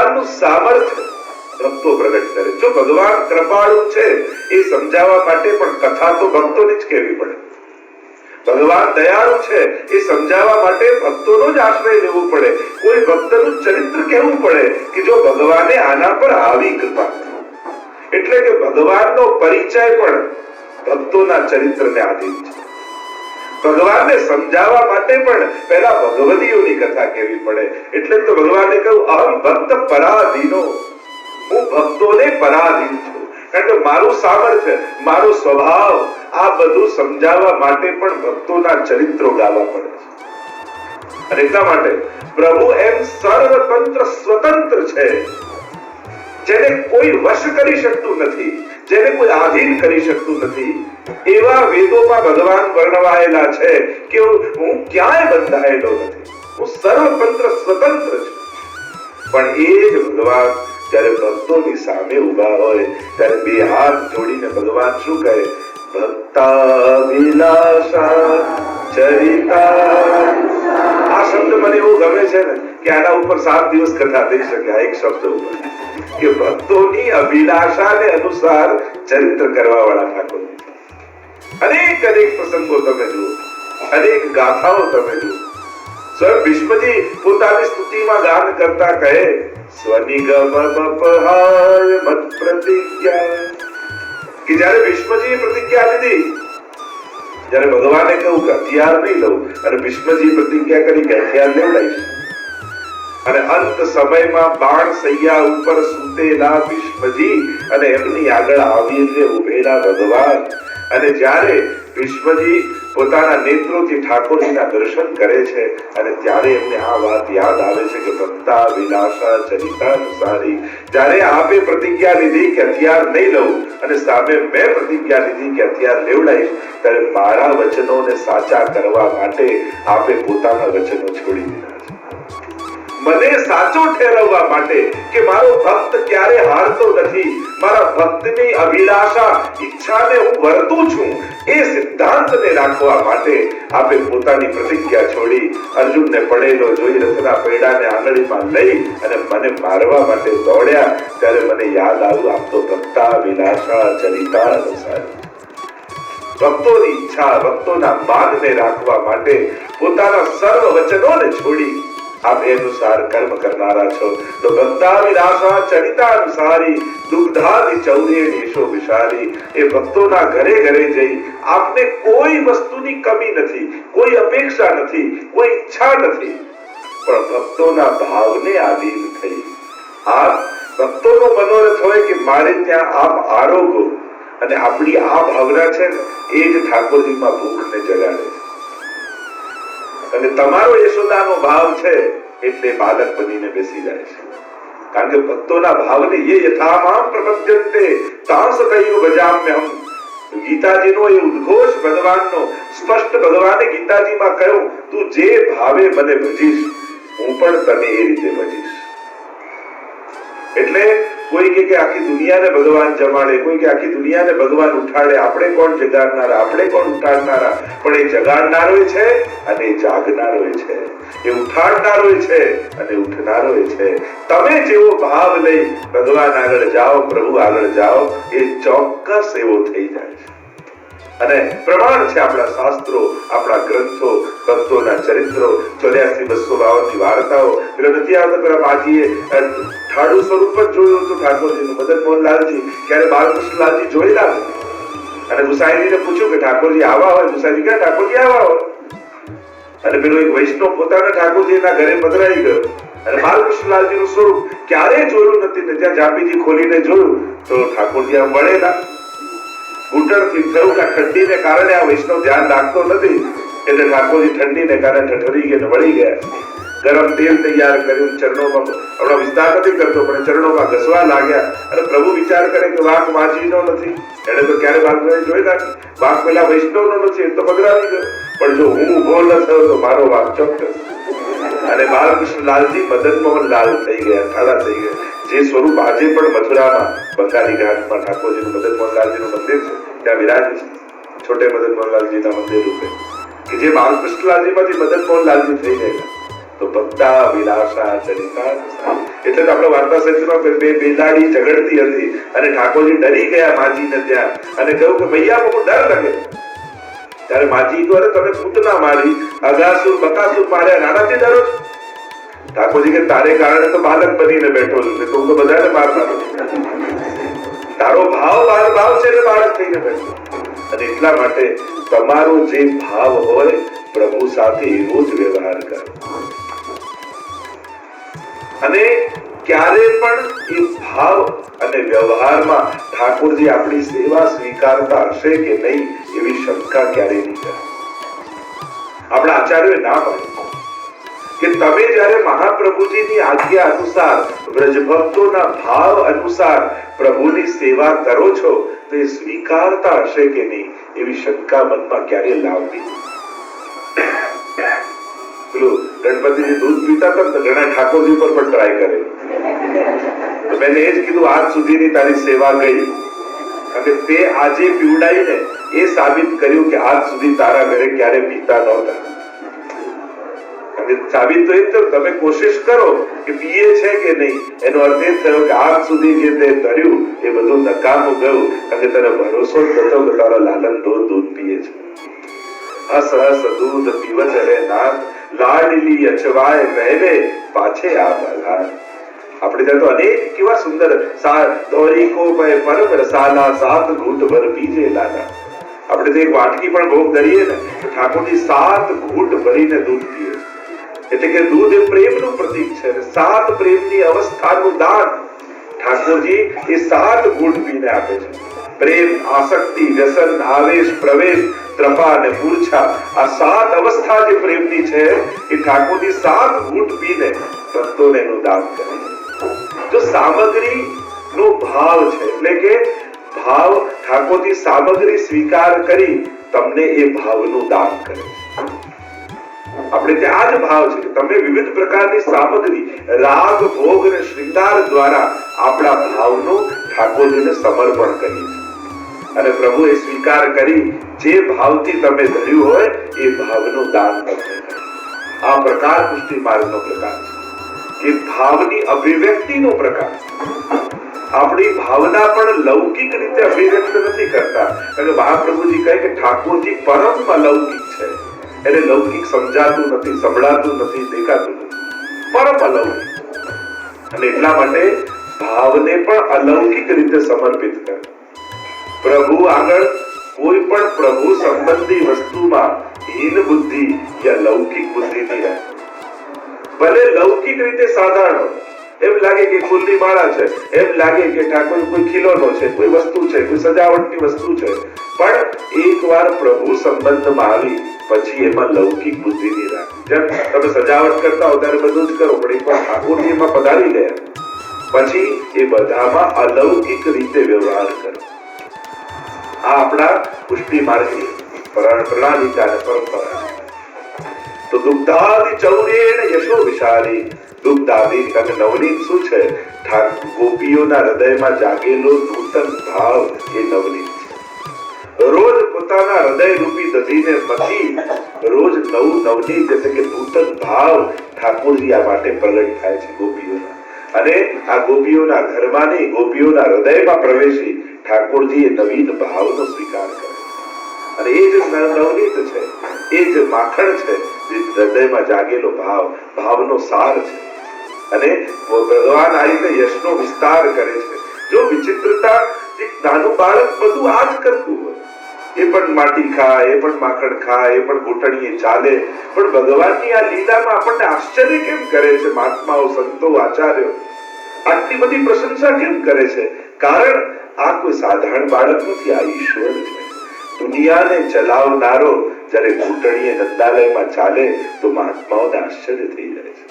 ભગવાનનું સામર્થ્ય ભક્તો પ્રગટ કરે. જો ભગવાન કૃપાળુ છે એ સમજાવવા માટે પણ કથા તો ભક્તોને જ કહેવી પડે. ભગવાન દયાળુ છે એ સમજાવવા માટે ભક્તોનો જ આશ્રય લેવો પડે. કોઈ ભક્તનું ચરિત્ર કહેવું પડે કે જો ભગવાને આના પર આવી કૃપા. એટલે કે ભગવાનનો પરિચય પણ ભક્તોના ચરિત્રને આધીન છે. ભગવાનને સમજાવવા માટે પણ પહેલા ભગવદીઓની કથા કહેવી પડે. એટલે તો ભગવાને કહ્યું અહમ ભક્ત પરાધીનો, હું ભક્તોને પરાધીન છું. કારણ કે મારું સામર્થ્ય, મારો સ્વભાવ આ બધું સમજાવવા માટે પણ ભક્તોના ચરિત્રો ગાવા પડે છે. અને એટલા માટે પ્રભુ એમ સર્વતંત્ર સ્વતંત્ર છે, જેને કોઈ વશ કરી શકતું નથી, જેને કોઈ આધીન કરી શકતું નથી. એવા વેદોમાં ભગવાન વર્ણવાયેલા છે કે હું ક્યાંય બંધાયેલો નથી, હું સર્વતંત્ર સ્વતંત્ર છું. પણ એ જ ભગવાન જ્યારે ભક્તોની સામે ઉભા હોય ત્યારે બે હાથ જોડીને ભગવાન શું કહે? ભક્તા વિલાસા ચરિતા. આ શબ્દ મને એવું ગમે છે ને કે આના ઉપર 7 દિવસ કથા થઈ શકે. આ એક શબ્દ ઉપર કે ભક્તોની અભિલાષાને અનુસાર ચરિત્ર કરવા વાળા ઠાકોર. અનેક અનેક પ્રસંગો તમે જુઓ, અનેક ગાથાઓ તમે જુઓ. સ્વયં ભીષ્મજી પોતાની સ્તુતિમાં ગાન કરતા કહે સ્વનિગમ અપહાય મત પ્રતિજ્ઞા. કે જ્યારે ભીષ્મજીએ પ્રતિજ્ઞા લીધી, જ્યારે ભગવાને કહ્યું કે હથિયાર નહીં લઉં, અને ભીષ્મજી પ્રતિજ્ઞા કરી કે હથિયાર લેવડાઈશ. અને અંત સમયમાં બાણ સૈયા ઉપર સૂતેલા ભીષ્મજી અને એમની આગળ આવીને ઉભેલા ભગવાન. અને જ્યારે ભીષ્મજી પોતાના નેત્રોથી ઠાકોરજીના દર્શન કરે છે અને ત્યારે એમને આ વાત યાદ આવે છે કે ભક્તા વિલાસા ચરિતા અનુસારી. જ્યારે આપે પ્રતિજ્ઞા લીધી કે હથિયાર નહીં લઉં અને સામે મેં પ્રતિજ્ઞા લીધી કે હથિયાર લેવડાઈશ, ત્યારે મારા વચનોને સાચા કરવા માટે આપે પોતાના વચનો છોડી દીધા છે. મને સાચો ઠેરવવા માટે કે મારો ભક્ત ક્યારે હારતો નથી, મારા ભક્તની અભિલાષા ઈચ્છાને હું વર્તું છું, એ સિદ્ધાંતને રાખવા માટે આપે પોતાની પ્રતિજ્ઞા છોડી અર્જુનને પડેલો જોઈ રથના પૈડાને આંગળીમાં લઈ અને મને મારવા માટે દોડ્યા. ત્યારે મને યાદ આવ્યું આપ તો ભક્તા વિલાસા ચરિતા અનુસારી. ભક્તોની ઈચ્છા, ભક્તોના માનને રાખવા માટે પોતાના સર્વ વચનોને છોડી આપ એ અનુસાર કર્મ કરનારા છો. તો ભક્તા વિલાસા ચરિતા અનુસારી દુગ્ધાદિ ચૌરેણીશો વિશારી. એ ભક્તોના ઘરે ઘરે જઈ આપને કોઈ વસ્તુની કમી નથી, કોઈ અપેક્ષા નથી, કોઈ ઈચ્છા નથી, પણ ભક્તોના ભાવને આધીન થઈ આપ ભક્તોનો મનોરથ હોય કે મારે ત્યાં આપ આરોગો. અને આપણી આ ભાવના છે ને એ જ ઠાકોરજીમાં ભૂખને જગાડે છે. અને તમારો યશોદાનો ભાવ છે એટલે બાલક બનીને બેસી જાય છે. કારણ કે ભક્તોના ભાવને એ યથામામ પ્રપદ્યન્તે તાંસતૈવ ભજામ્યહમ. ગીતાજીનો એ ઉદ્ઘોષ ભગવાનનો સ્પષ્ટ ભગવાને ગીતાજીમાં કહ્યું તું જે ભાવે મને ભજીશ હું પણ તને એ રીતે ભજીશ. એટલે કોઈ કે આખી દુનિયાને ભગવાન જમાડે, કોઈ કે આખી દુનિયાને ભગવાન ઉઠાડે. આપણે કોણ જગાડનારા, આપણે કોણ ઉઠાડનારા? પણ એ જગાડનારો છે અને એ જાગનારો છે, એ ઉઠાડનારો છે અને ઉઠનારો છે. તમે જેવો ભાવ લઈ ભગવાન આગળ જાઓ, પ્રભુ આગળ જાઓ, એ ચોક્કસ એવો થઈ જાય છે. અને પ્રમાણ છે આપણા શાસ્ત્રો, આપણા ગ્રંથો, ભક્તોના ચરિત્રો, 84-252 ની વાર્તાઓ. પેલો નથી આવતો પેલા પાજીએ ઠાડુ સ્વરૂપ જ જોયું હતું ઠાકોરજીનું. મદન મોહનલાલજી ક્યારે બાલકૃષ્ણલાલજી જોયેલા અને ગુસાઈજીને પૂછ્યું કે ઠાકોરજી આવા હોય? ગુસાઈજી ક્યાં ઠાકોરજી આવા હોય? અને પેલો એક વૈષ્ણવ પોતાના ઠાકોરજીના ઘરે પધરાઈ ગયો અને બાલકૃષ્ણલાલજીનું સ્વરૂપ ક્યારે જોયું નથી ને ત્યાં જાપીજી ખોલીને જોયું તો ઠાકોરજી આમ વળેલા. ઘૂંટણથી થયું કે ઠંડીને કારણે આ વૈષ્ણવ ધ્યાન રાખતો નથી એટલે ઠાકોરજી ઠંડીને કારણે ઠઠરી ગયા, વળી ગયા. ગરમ તેલ તૈયાર કર્યું, ચરણોમાં, હમણાં વિસ્તાર નથી કરતો પણ ચરણોમાં ઘસવા લાગ્યા. અને પ્રભુ વિચાર કરે કે વાંક માજીનો નથી, એને તો ક્યારે બાલકૃષ્ણ જોઈ નાખી. વાંક પેલા વૈષ્ણવનો નથી, એ તો પધરાવી ગયો. પણ જો હું ઉભો ન થયો તો મારો વાંક ચોક્કસ. અને બાલકૃષ્ણલાલજી મદન મોહનલાલ થઈ ગયા, ઠાડા થઈ ગયા. જે સ્વરૂપ આજે પણ મથુરામાં બંગાળી ઘાટમાં ઠાકોરજીનું મદન મોહનલાલજીનું મંદિર છે ત્યાં વિરાજે છે, છોટે મદન મોહનલાલજીના મંદિર રૂપે, કે જે બાલકૃષ્ણલાલજીમાંથી મદન મોહનલાલજી થઈ ગયેલા. તો ભક્તા વિલાસા ચરિતા. એટલે તો આપણે વાર્તા સંતમાં બે બિલાડી ઝઘડતી હતી અને ઠાકોરજી ડરી ગયા માજીને ત્યાં અને કહ્યું કે ભૈયા બહુ ડર લાગે. ત્યારે માજી દ્વારા તમે પૂતના મારી, અગાસુર બકાસુર માર્યા, નાનાથી ડરો છો? ઠાકોરજી કે તારે કારણે તો બાલક બનીને બેઠો છું, તો હું તો બધાને મારનારો. તારો ભાવ ભાવ છે એટલે બાળક થઈને બેઠો. અને એટલા માટે તમારો જે ભાવ હોય પ્રભુ સાથે એવો જ વ્યવહાર કરો. અને ક્યારે પણ એ ભાવ અને વ્યવહારમાં ઠાકોરજી આપણી સેવા સ્વીકારતા હશે કે નહીં એવી શંકા ક્યારે નહીં કરે. આપણા આચાર્યોએ ના પાડી કે તમે જ્યારે મહાપ્રભુજીની આજ્ઞા અનુસાર વ્રજભક્તોના ભાવ અનુસાર પ્રભુની સેવા કરો છો તો એ સ્વીકારતા હશે કે નહીં એવી શંકા મનમાં ક્યારે લાવવી. પેલું ગણપતિજી દૂધ પીતા હતા તો ઘણા ઠાકોરજી પર પણ ટ્રાય કરે. તો મેં એ જ કીધું આજ સુધીની તારી સેવા ગઈ અને તે આજે પીવડાઈને એ સાબિત કર્યું કે આજ સુધી તારા ઘરે ક્યારે પીતા નહોતા. સાબિત તો એ થયું તમે કોશિશ કરો કે પીએ છે કે નહીં, એનો અર્થ એ થયો કે આજ સુધી જે તે કર્યું એ બધું નકામું ગયું અને તને ભરોસો જ થતો કે તારો લાલન દૂધ પીએ છે. હસ હસ દૂધ પીવત રે નાથ, લાડલી અચવાય પહેલે પાછે આ બલાર. આપણે ત્યાં તો અનેક કેવા સુંદર દોરી કો પરમ રસાલા સાત ઘૂંટ ભર પીજે લાલા. આપણે તો એક વાટકી પણ ભોગ કરીએ ને તો ઠાકોરજી 7 ઘૂંટ ભરીને દૂધ પીએ. એટલે કે દૂધ એ પ્રેમનું પ્રતીક છે. 7 પ્રેમની અવસ્થાનું દાન ઠાકોરજી એ 7 ઘૂંટ પીને આપે છે. પ્રેમ, આસક્તિ, વ્યસન, આવેશ, પ્રવેશ, ત્રપા અને મૂર્છા, આ 7 અવસ્થા જે પ્રેમની છે એ ઠાકોરજી 7 ઘૂંટ પીને ભક્તોને એનું દાન કરે છે. જો સામગ્રી નો ભાવ છે એટલે કે ભાવ ઠાકોરજી સામગ્રી સ્વીકાર કરી તમને એ ભાવનું દાન કરે છે. આપણે ત્યાં જ ભાવ છે કે તમે વિવિધ પ્રકારની સામગ્રી રાગ, ભોગ અને શ્રૃંગાર દ્વારા આપણા ભાવનું ઠાકોરજીને સમર્પણ કરીએ છીએ અને પ્રભુ એ સ્વીકાર કરી જે ભાવથી તમે ધર્યું હોય એ ભાવનું દાન તમને કરે. આ પ્રકાર પુષ્ટિ માર્ગનો પ્રકાર છે કે ભાવની અભિવ્યક્તિનો પ્રકાર. આપણી ભાવના પણ લૌકિક રીતે અભિવ્યક્ત નથી કરતા. કારણ કે મહાપ્રભુજી કહે કે ઠાકોરજી પરમ અલૌકિક છે. એને લૌકિક સમજાતું નથી, સંભળાતું નથી, દેખાતું નથી, પરમ અલૌકિક. અને એટલા માટે ભાવને પણ અલૌકિક રીતે સમર્પિત કરે. પ્રભુ આગળ કોઈ પણ પ્રભુ સંબંધી વસ્તુમાં હીન બુદ્ધિ યા લૌકિક બુદ્ધિ નહીં રહે. ભલે લૌકિક રીતે સાધારણ એમ લાગે કે ફૂલની માળા છે, એમ લાગે કે ઠાકોર કોઈ ખીલોનો છે, કોઈ વસ્તુ છે, કોઈ સજાવટની વસ્તુ છે, પણ એકવાર પ્રભુ સંબંધમાં આવી પછી એમાં લૌકિક બુદ્ધિ નહીં રાખે. જેમ તમે સજાવટ કરતા હો ત્યારે બધું જ કરો, પણ એકવાર ઠાકોરજી એમાં પધારી ગયા પછી એ બધામાં અલૌકિક રીતે વ્યવહાર કરો. આ આપણા પુષ્ટિ માર્ગની પ્રણાલિકા અને પરંપરા. તો દુગ્ધાદિ ચૌરેણ યશો વિશાલી. દુગ્ધાદિ અને નવનીત શું છે? ગોપીઓના હૃદયમાં જાગેલો નૂતન ભાવ એ નવનીત છે. રોજ પોતાના હૃદય રૂપી દધીને મથી રોજ નવું નવનીત એટલે કે નૂતન ભાવ ઠાકોરજી આ માટે પ્રગટ થાય છે ગોપીઓના. અને આ ગોપીઓના ઘરમાં નહીં, ગોપીઓના હૃદયમાં પ્રવેશી ઠાકોરજી એ નવીન ભાવનો સ્વીકાર કરે. અને એ જ નવનીત છે, એ જ માખણ છે જે હૃદયમાં જાગેલો ભાવ, ભાવનો સાર છે. અને ભગવાન આ રીતે યશનો વિસ્તાર કરે છે. જો વિચિત્રતા, એક નાનું બાળક બધું આ જ કરતું હોય, એ પણ માટી ખાય, એ પણ માખણ ખાય, એ પણ ઘૂંટણીએ ચાલે, પણ ભગવાનની આ લીલામાં આપણને આશ્ચર્ય કેમ કરે છે? મહાત્માઓ, સંતો, આચાર્યો આટલી બધી પ્રશંસા કેમ કરે છે? કારણ આ કોઈ સાધારણ બાળક નથી, આ ઈશ્વર છે. દુનિયાને ચલાવનારો જ્યારે ઘૂંટણીએ નંદાલયમાં ચાલે તો મહાત્માઓને આશ્ચર્ય થઈ જાય છે.